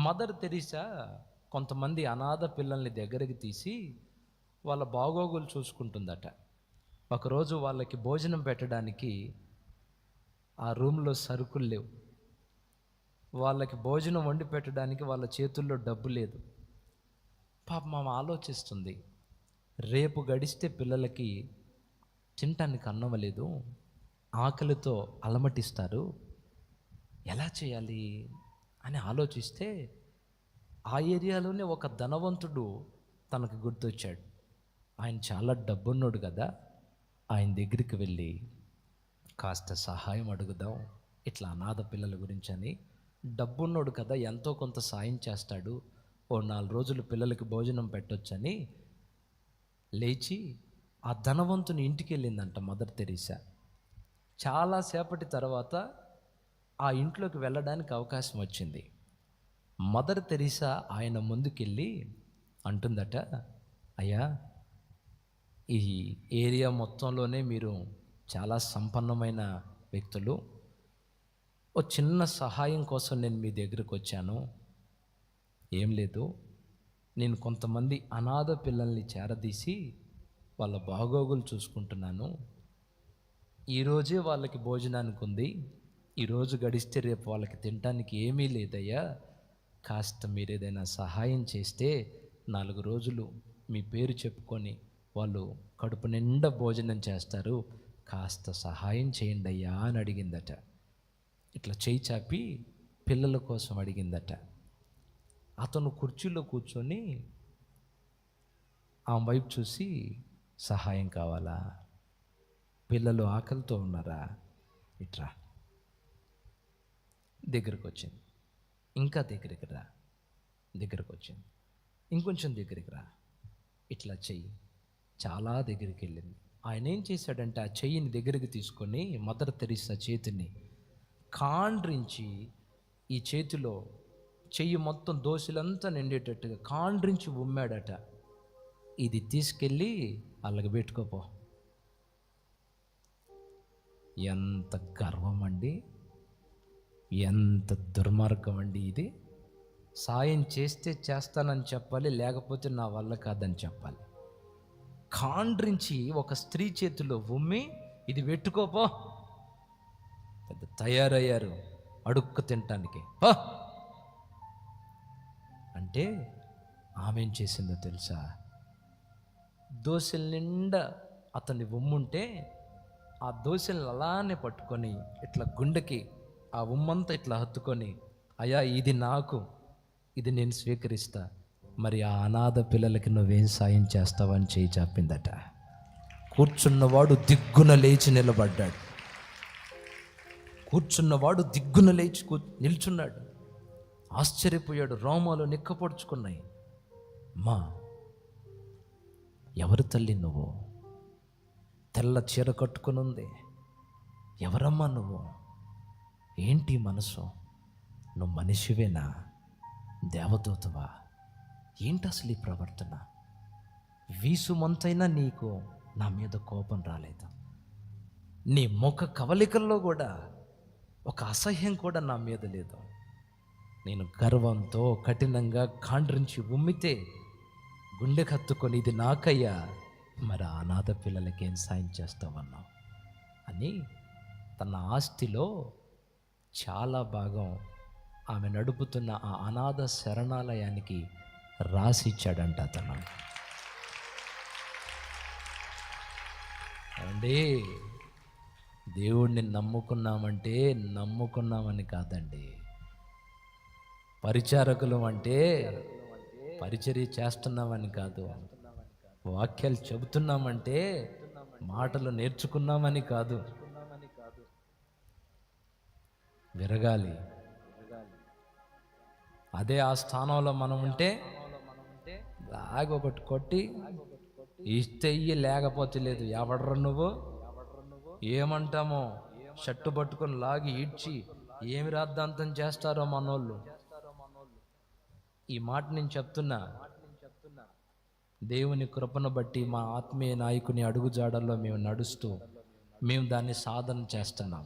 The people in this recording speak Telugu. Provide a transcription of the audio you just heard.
మదర్ తెరీసా కొంతమంది అనాథ పిల్లల్ని దగ్గరికి తీసి వాళ్ళ బాగోగులు చూసుకుంటుందట. ఒకరోజు వాళ్ళకి భోజనం పెట్టడానికి ఆ రూమ్లో సరుకులు లేవు. వాళ్ళకి భోజనం వండి పెట్టడానికి వాళ్ళ చేతుల్లో డబ్బు లేదు. పాపం ఆమె ఆలోచిస్తుంది, రేపు గడిస్తే పిల్లలకి తినటానికి అన్నం లేదు, ఆకలితో అలమటిస్తారు, ఎలా చేయాలి అని ఆలోచిస్తే ఆ ఏరియాలోనే ఒక ధనవంతుడు తనకు గుర్తొచ్చాడు. ఆయన చాలా డబ్బున్నోడు కదా, ఆయన దగ్గరికి వెళ్ళి కాస్త సహాయం అడుగుదాం, ఇట్లా అనాథ పిల్లల గురించి అని. డబ్బున్నోడు కదా, ఎంతో కొంత సాయం చేస్తాడు, ఓ 4 రోజులు పిల్లలకి భోజనం పెట్టొచ్చని లేచి ఆ ధనవంతుని ఇంటికి వెళ్ళిందంట మదర్ తెరీసా. చాలాసేపటి తర్వాత ఆ ఇంట్లోకి వెళ్ళడానికి అవకాశం వచ్చింది. మదర్ తెరీసా ఆయన ముందుకెళ్ళి అంటుందట, అయ్యా, ఈ ఏరియా మొత్తంలోనే మీరు చాలా సంపన్నమైన వ్యక్తులు, ఓ చిన్న సహాయం కోసం నేను మీ దగ్గరకు వచ్చాను. ఏం లేదు, నేను కొంతమంది అనాథ పిల్లల్ని చేరదీసి వాళ్ళ బాగోగులు చూసుకుంటున్నాను. ఈరోజే వాళ్ళకి భోజనానికి ఉంది, ఈరోజు గడిస్తే రేపు వాళ్ళకి తినడానికి ఏమీ లేదయ్యా, కాస్త మీరు ఏదైనా సహాయం చేస్తే 4 రోజులు మీ పేరు చెప్పుకొని వాళ్ళు కడుపు నిండా భోజనం చేస్తారు, కాస్త సహాయం చేయండి అయ్యా అని అడిగిందట. ఇట్లా చేయి చాపి పిల్లల కోసం అడిగిందట. అతను కుర్చీలో కూర్చొని ఆమె వైపు చూసి, సహాయం కావాలా, పిల్లలు ఆకలితో ఉన్నారా, ఇట్రా, దగ్గరకు వచ్చింది. ఇంకా దగ్గరికి రా, దగ్గరకు వచ్చింది. ఇంకొంచెం దగ్గరికి రా, ఇట్లా చెయ్యి, చాలా దగ్గరికి వెళ్ళింది. ఆయన ఏం చేశాడంటే ఆ చెయ్యిని దగ్గరికి తీసుకొని మదర్ తెరీసా చేతిని కాండ్రించి, ఈ చేతిలో చెయ్యి మొత్తం దోశలంతా నిండేటట్టుగా కాండ్రించి ఉమ్మాడట. ఇది తీసుకెళ్ళి వాళ్ళకి పెట్టుకోపో. ఎంత గర్వం అండి, ఎంత దుర్మార్గం అండి ఇది. సాయం చేస్తే చేస్తానని చెప్పాలి, లేకపోతే నా వల్ల కాదని చెప్పాలి. కాండ్రించి ఒక స్త్రీ చేతిలో ఉమ్మి ఇది పెట్టుకోపో. పెద్ద తయారయ్యారు అడుక్కు తినటానికి. అంటే ఆమె ఏం చేసిందో తెలుసా, దోశల నిండా అతన్ని ఉమ్ముంటే ఆ దోశలను అలానే పట్టుకొని ఇట్లా గుండెకి ఆ ఉమ్మంతా ఇట్లా హత్తుకొని, అయ్యా ఇది నాకు, ఇది నేను స్వీకరిస్తా, మరి ఆ అనాథ పిల్లలకి నువ్వేం సాయం చేస్తావని చేయి చాపిందట. కూర్చున్నవాడు దిగ్గున లేచి నిలబడ్డాడు. కూర్చున్నవాడు దిగ్గున లేచి నిల్చున్నాడు. ఆశ్చర్యపోయాడు, రోమాలు నిక్కపొడుచుకున్నాయి. అమ్మా, ఎవరు తల్లి నువ్వు? తెల్ల చీర కట్టుకుని ఉంది, ఎవరమ్మా నువ్వు? ఏంటి మనసు? నువ్వు మనిషివేనా, దేవదూతవా? ఏంటి అసలు ఈ ప్రవర్తన? వీసుమంతైనా నీకు నా మీద కోపం రాలేదు, నీ ముఖ కవలికల్లో కూడా ఒక అసహ్యం కూడా నా మీద లేదు. నేను గర్వంతో కఠినంగా కాండ్రించి ఉమ్మితే గుండె కత్తుకొని ఇది నాకయ్యా, మరి అనాథ పిల్లలకి ఏం సాయం చేస్తావన్నావు అని తన ఆస్తిలో చాలా భాగం ఆమె నడుపుతున్న ఆ అనాథ శరణాలయానికి రాసిచ్చాడంట అతను. అండి, దేవుడిని నమ్ముకున్నామంటే నమ్ముకున్నామని కాదండి, పరిచారకులు అంటే పరిచర్య చేస్తున్నామని కాదు, వాక్యాలు చెబుతున్నామంటే మాటలు నేర్చుకున్నామని కాదు. విరగాలి. అదే ఆ స్థానంలో మనం ఉంటే బాగా ఒకటి కొట్టి ఇస్తే ఇయ్యి, లేకపోతే లేదు. ఎవడ్రా నువ్వు ఏమంటామో షట్టు పట్టుకొని లాగి ఈడ్చి ఏమి రాద్ధాంతం చేస్తారో మనోళ్ళు. ఈ మాట నేను చెప్తున్నా, దేవుని కృపను బట్టి మా ఆత్మీయ నాయకుని అడుగుజాడల్లో మేము నడుస్తూ మేము దాన్ని సాధన చేస్తున్నాం.